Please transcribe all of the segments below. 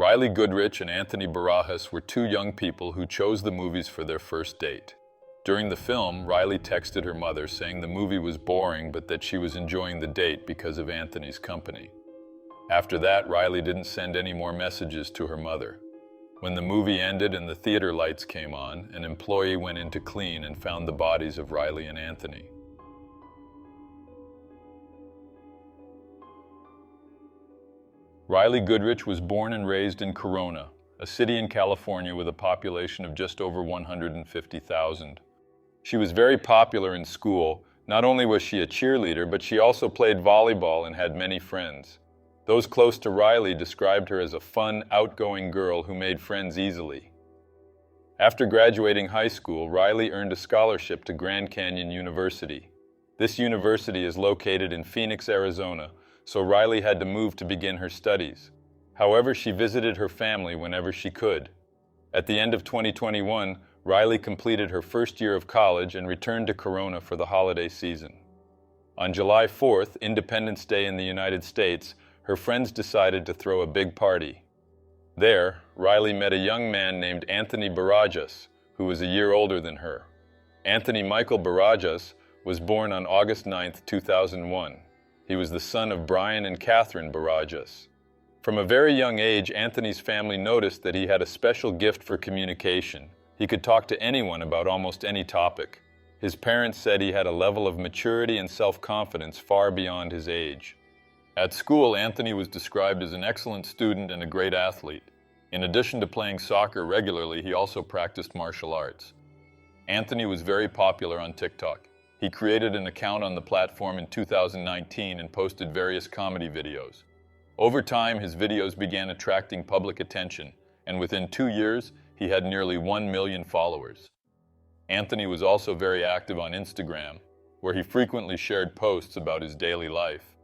Rylee Goodrich and Anthony Barajas were two young people who chose the movies for their first date. During the film, Rylee texted her mother saying the movie was boring but that she was enjoying the date because of Anthony's company. After that, Rylee didn't send any more messages to her mother. When the movie ended and the theater lights came on, an employee went in to clean and found the bodies of Rylee and Anthony. Rylee Goodrich was born and raised in Corona, a city in California with a population of just over 150,000. She was very popular in school. Not only was she a cheerleader, but she also played volleyball and had many friends. Those close to Rylee described her as a fun, outgoing girl who made friends easily. After graduating high school, Rylee earned a scholarship to Grand Canyon University. This university is located in Phoenix, Arizona, so Rylee had to move to begin her studies. However, she visited her family whenever she could. At the end of 2021, Rylee completed her first year of college and returned to Corona for the holiday season. On July 4th, Independence Day in the United States, her friends decided to throw a big party. There, Rylee met a young man named Anthony Barajas, who was a year older than her. Anthony Michael Barajas was born on August 9, 2001. He was the son of Brian and Catherine Barajas. From a very young age, Anthony's family noticed that he had a special gift for communication. He could talk to anyone about almost any topic. His parents said he had a level of maturity and self-confidence far beyond his age. At school, Anthony was described as an excellent student and a great athlete. In addition to playing soccer regularly, he also practiced martial arts. Anthony was very popular on TikTok. He created an account on the platform in 2019 and posted various comedy videos. Over time, his videos began attracting public attention, and within 2 years, he had nearly 1 million followers. Anthony was also very active on Instagram, where he frequently shared posts about his daily life.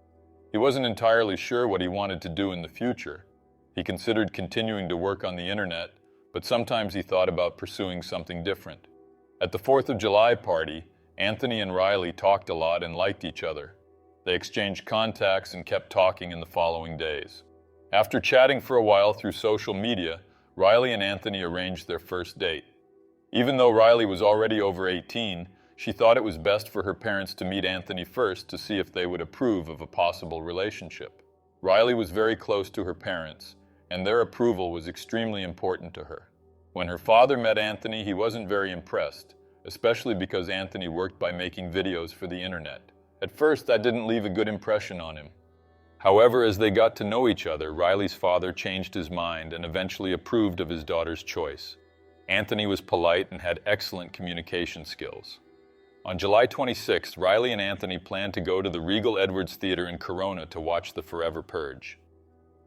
He wasn't entirely sure what he wanted to do in the future. He considered continuing to work on the internet, but sometimes he thought about pursuing something different. At the 4th of July party, Anthony and Rylee talked a lot and liked each other. They exchanged contacts and kept talking in the following days. After chatting for a while through social media, Rylee and Anthony arranged their first date. Even though Rylee was already over 18, she thought it was best for her parents to meet Anthony first to see if they would approve of a possible relationship. Rylee was very close to her parents, and their approval was extremely important to her. When her father met Anthony, he wasn't very impressed, especially because Anthony worked by making videos for the internet. At first, that didn't leave a good impression on him. However, as they got to know each other, Rylee's father changed his mind and eventually approved of his daughter's choice. Anthony was polite and had excellent communication skills. On July 26th, Rylee and Anthony planned to go to the Regal Edwards Theater in Corona to watch The Forever Purge.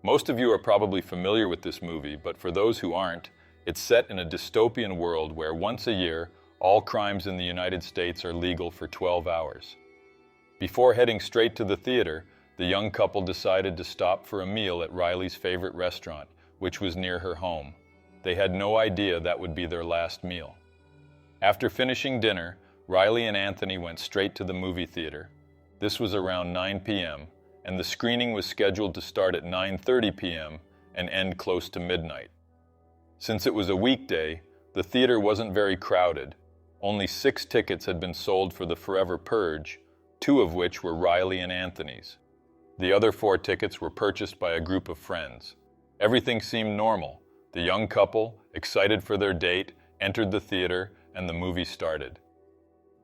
Most of you are probably familiar with this movie, but for those who aren't, it's set in a dystopian world where once a year, all crimes in the United States are legal for 12 hours. Before heading straight to the theater, the young couple decided to stop for a meal at Rylee's favorite restaurant, which was near her home. They had no idea that would be their last meal. After finishing dinner, Rylee and Anthony went straight to the movie theater. This was around 9 p.m., and the screening was scheduled to start at 9:30 p.m. and end close to midnight. Since it was a weekday, the theater wasn't very crowded. Only 6 tickets had been sold for The Forever Purge, 2 of which were Rylee and Anthony's. The other 4 tickets were purchased by a group of friends. Everything seemed normal. The young couple, excited for their date, entered the theater and the movie started.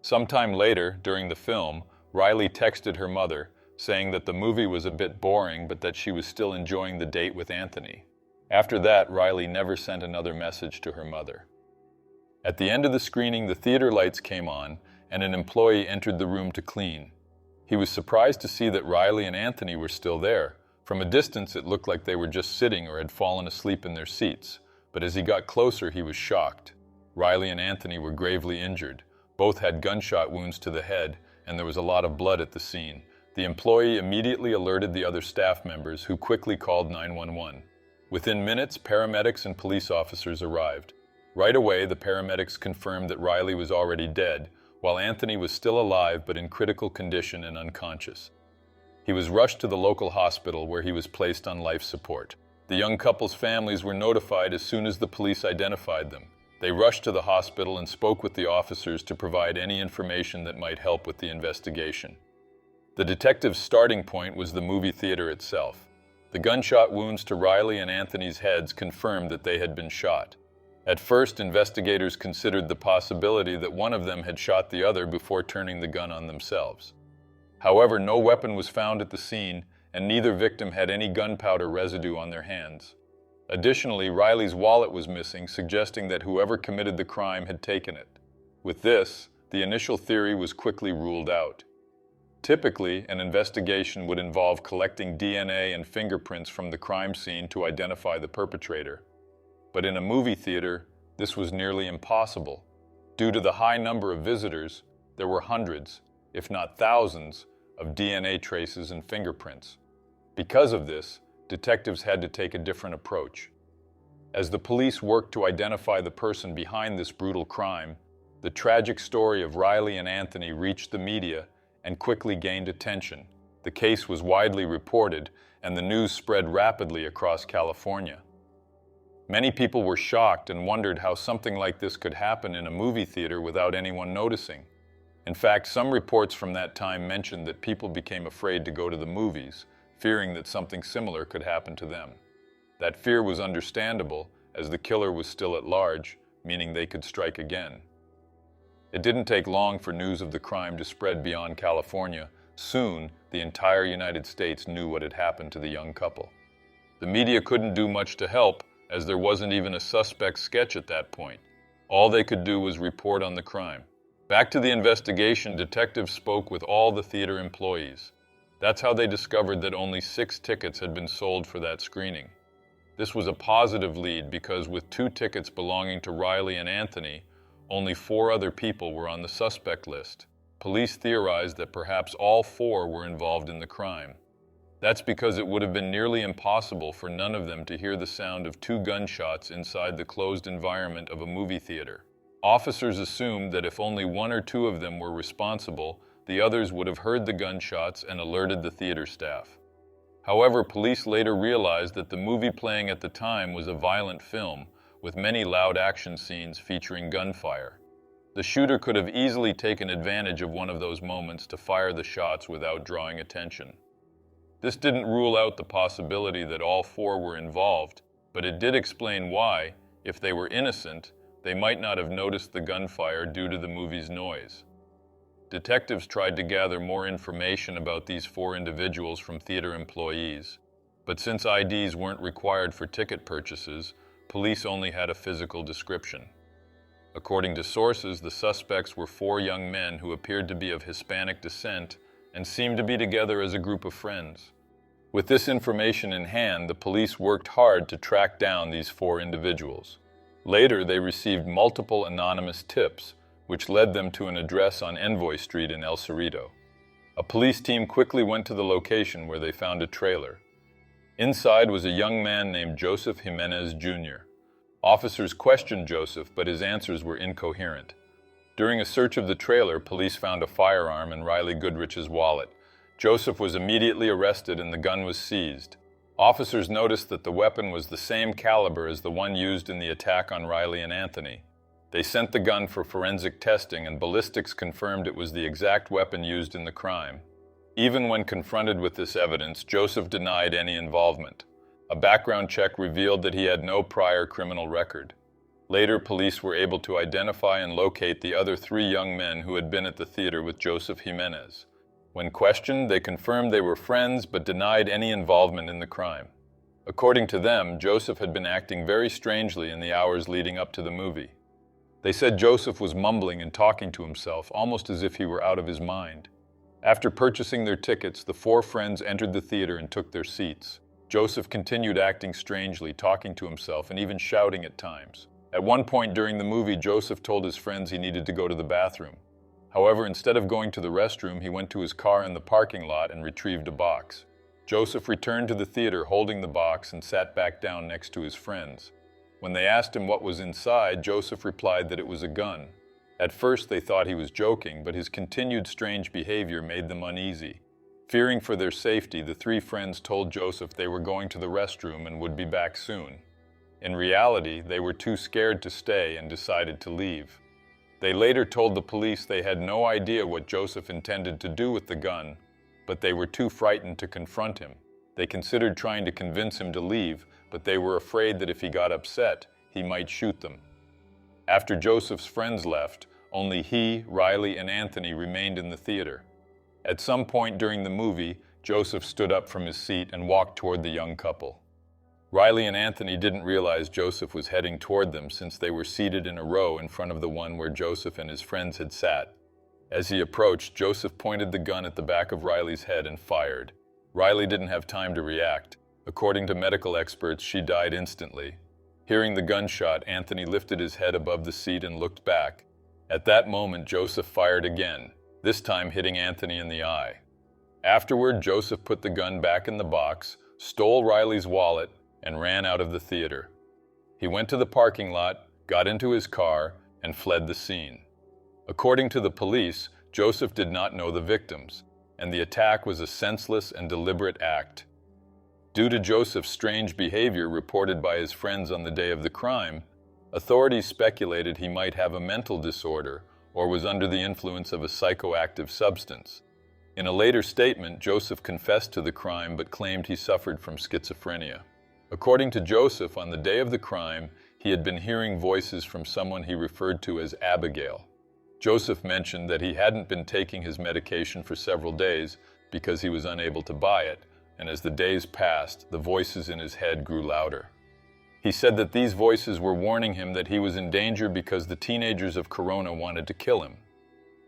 Sometime later, during the film, Rylee texted her mother, saying that the movie was a bit boring but that she was still enjoying the date with Anthony. After that, Rylee never sent another message to her mother. At the end of the screening, the theater lights came on and an employee entered the room to clean. He was surprised to see that Rylee and Anthony were still there. From a distance, it looked like they were just sitting or had fallen asleep in their seats, but as he got closer, he was shocked. Rylee and Anthony were gravely injured. Both had gunshot wounds to the head, and there was a lot of blood at the scene. The employee immediately alerted the other staff members, who quickly called 911. Within minutes, paramedics and police officers arrived. Right away, the paramedics confirmed that Rylee was already dead, while Anthony was still alive but in critical condition and unconscious. He was rushed to the local hospital where he was placed on life support. The young couple's families were notified as soon as the police identified them. They rushed to the hospital and spoke with the officers to provide any information that might help with the investigation. The detective's starting point was the movie theater itself. The gunshot wounds to Rylee and Anthony's heads confirmed that they had been shot. At first, investigators considered the possibility that one of them had shot the other before turning the gun on themselves. However, no weapon was found at the scene, and neither victim had any gunpowder residue on their hands. Additionally, Rylee's wallet was missing, suggesting that whoever committed the crime had taken it. With this, the initial theory was quickly ruled out. Typically, an investigation would involve collecting DNA and fingerprints from the crime scene to identify the perpetrator. But in a movie theater, this was nearly impossible. Due to the high number of visitors, there were hundreds, if not thousands, of DNA traces and fingerprints. Because of this, detectives had to take a different approach. As the police worked to identify the person behind this brutal crime, the tragic story of Rylee and Anthony reached the media and quickly gained attention. The case was widely reported, and the news spread rapidly across California. Many people were shocked and wondered how something like this could happen in a movie theater without anyone noticing. In fact, some reports from that time mentioned that people became afraid to go to the movies, fearing that something similar could happen to them. That fear was understandable, as the killer was still at large, meaning they could strike again. It didn't take long for news of the crime to spread beyond California. Soon, the entire United States knew what had happened to the young couple. The media couldn't do much to help, as there wasn't even a suspect sketch at that point. All they could do was report on the crime. Back to the investigation, detectives spoke with all the theater employees. That's how they discovered that only 6 tickets had been sold for that screening. This was a positive lead because with 2 tickets belonging to Rylee and Anthony, only 4 other people were on the suspect list. Police theorized that perhaps all 4 were involved in the crime. That's because it would have been nearly impossible for none of them to hear the sound of 2 gunshots inside the closed environment of a movie theater. Officers assumed that if only 1 or 2 of them were responsible, the others would have heard the gunshots and alerted the theater staff. However, police later realized that the movie playing at the time was a violent film, with many loud action scenes featuring gunfire. The shooter could have easily taken advantage of one of those moments to fire the shots without drawing attention. This didn't rule out the possibility that all 4 were involved, but it did explain why, if they were innocent, they might not have noticed the gunfire due to the movie's noise. Detectives tried to gather more information about these 4 individuals from theater employees, but since IDs weren't required for ticket purchases, police only had a physical description. According to sources, the suspects were 4 young men who appeared to be of Hispanic descent and seemed to be together as a group of friends. With this information in hand, the police worked hard to track down these 4 individuals. Later, they received multiple anonymous tips, which led them to an address on Envoy Street in El Cerrito. A police team quickly went to the location where they found a trailer. Inside was a young man named Joseph Jimenez Jr. Officers questioned Joseph, but his answers were incoherent. During a search of the trailer, police found a firearm in Rylee Goodrich's wallet. Joseph was immediately arrested and the gun was seized. Officers noticed that the weapon was the same caliber as the one used in the attack on Rylee and Anthony. They sent the gun for forensic testing, and ballistics confirmed it was the exact weapon used in the crime. Even when confronted with this evidence, Joseph denied any involvement. A background check revealed that he had no prior criminal record. Later, police were able to identify and locate the other 3 young men who had been at the theater with Joseph Jimenez. When questioned, they confirmed they were friends but denied any involvement in the crime. According to them, Joseph had been acting very strangely in the hours leading up to the movie. They said Joseph was mumbling and talking to himself, almost as if he were out of his mind. After purchasing their tickets, the 4 friends entered the theater and took their seats. Joseph continued acting strangely, talking to himself and even shouting at times. At one point during the movie, Joseph told his friends he needed to go to the bathroom. However, instead of going to the restroom, he went to his car in the parking lot and retrieved a box. Joseph returned to the theater holding the box and sat back down next to his friends. When they asked him what was inside, Joseph replied that it was a gun. At first, they thought he was joking, but his continued strange behavior made them uneasy. Fearing for their safety, the three friends told Joseph they were going to the restroom and would be back soon. In reality, they were too scared to stay and decided to leave. They later told the police they had no idea what Joseph intended to do with the gun, but they were too frightened to confront him. They considered trying to convince him to leave, but they were afraid that if he got upset, he might shoot them. After Joseph's friends left, only he, Rylee, and Anthony remained in the theater. At some point during the movie, Joseph stood up from his seat and walked toward the young couple. Rylee and Anthony didn't realize Joseph was heading toward them since they were seated in a row in front of the one where Joseph and his friends had sat. As he approached, Joseph pointed the gun at the back of Rylee's head and fired. Rylee didn't have time to react. According to medical experts, she died instantly. Hearing the gunshot, Anthony lifted his head above the seat and looked back. At that moment, Joseph fired again, this time hitting Anthony in the eye. Afterward, Joseph put the gun back in the box, stole Rylee's wallet, and ran out of the theater. He went to the parking lot, got into his car, and fled the scene. According to the police, Joseph did not know the victims, and the attack was a senseless and deliberate act. Due to Joseph's strange behavior reported by his friends on the day of the crime, authorities speculated he might have a mental disorder or was under the influence of a psychoactive substance. In a later statement, Joseph confessed to the crime but claimed he suffered from schizophrenia. According to Joseph, on the day of the crime, he had been hearing voices from someone he referred to as Abigail. Joseph mentioned that he hadn't been taking his medication for several days because he was unable to buy it, and as the days passed, the voices in his head grew louder. He said that these voices were warning him that he was in danger because the teenagers of Corona wanted to kill him.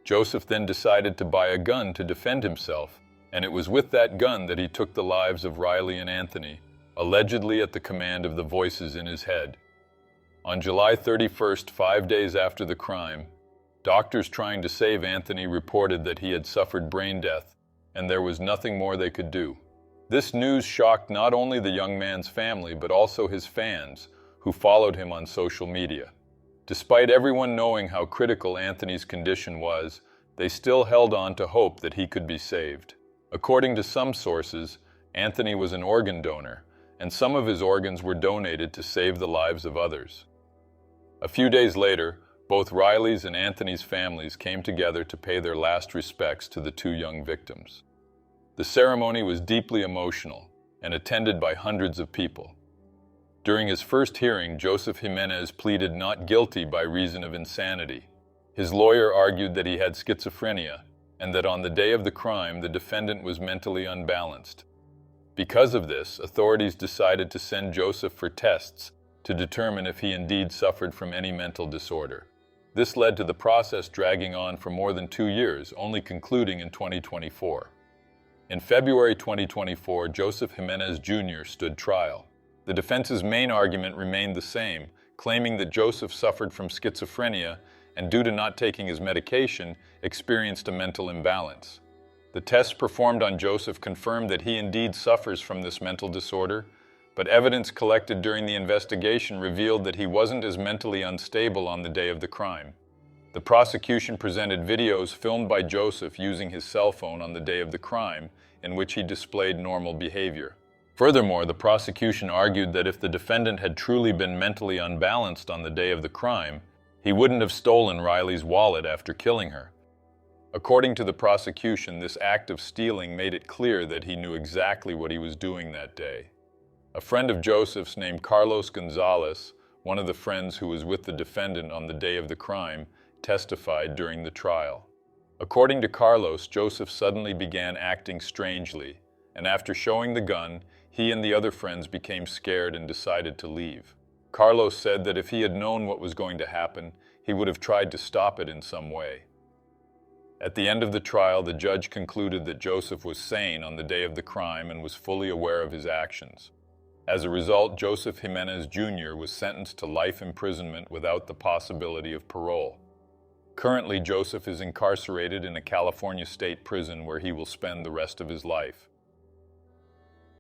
Joseph then decided to buy a gun to defend himself, and it was with that gun that he took the lives of Rylee and Anthony, allegedly at the command of the voices in his head. On July 31st, 5 days after the crime, doctors trying to save Anthony reported that he had suffered brain death, and there was nothing more they could do. This news shocked not only the young man's family, but also his fans, who followed him on social media. Despite everyone knowing how critical Anthony's condition was, they still held on to hope that he could be saved. According to some sources, Anthony was an organ donor, and some of his organs were donated to save the lives of others. A few days later, both Rylee's and Anthony's families came together to pay their last respects to the two young victims. The ceremony was deeply emotional and attended by hundreds of people. During his first hearing, Joseph Jimenez pleaded not guilty by reason of insanity. His lawyer argued that he had schizophrenia and that on the day of the crime, the defendant was mentally unbalanced. Because of this, authorities decided to send Joseph for tests to determine if he indeed suffered from any mental disorder. This led to the process dragging on for more than 2 years, only concluding in 2024. In February 2024, Joseph Jimenez Jr. stood trial. The defense's main argument remained the same, claiming that Joseph suffered from schizophrenia and, due to not taking his medication, experienced a mental imbalance. The tests performed on Joseph confirmed that he indeed suffers from this mental disorder, but evidence collected during the investigation revealed that he wasn't as mentally unstable on the day of the crime. The prosecution presented videos filmed by Joseph using his cell phone on the day of the crime, in which he displayed normal behavior. Furthermore, the prosecution argued that if the defendant had truly been mentally unbalanced on the day of the crime, he wouldn't have stolen Rylee's wallet after killing her. According to the prosecution, this act of stealing made it clear that he knew exactly what he was doing that day. A friend of Joseph's named Carlos Gonzalez, one of the friends who was with the defendant on the day of the crime, testified during the trial. According to Carlos, Joseph suddenly began acting strangely, and after showing the gun, he and the other friends became scared and decided to leave. Carlos said that if he had known what was going to happen, he would have tried to stop it in some way. At the end of the trial, the judge concluded that Joseph was sane on the day of the crime and was fully aware of his actions. As a result, Joseph Jimenez Jr. was sentenced to life imprisonment without the possibility of parole. Currently, Joseph is incarcerated in a California state prison where he will spend the rest of his life.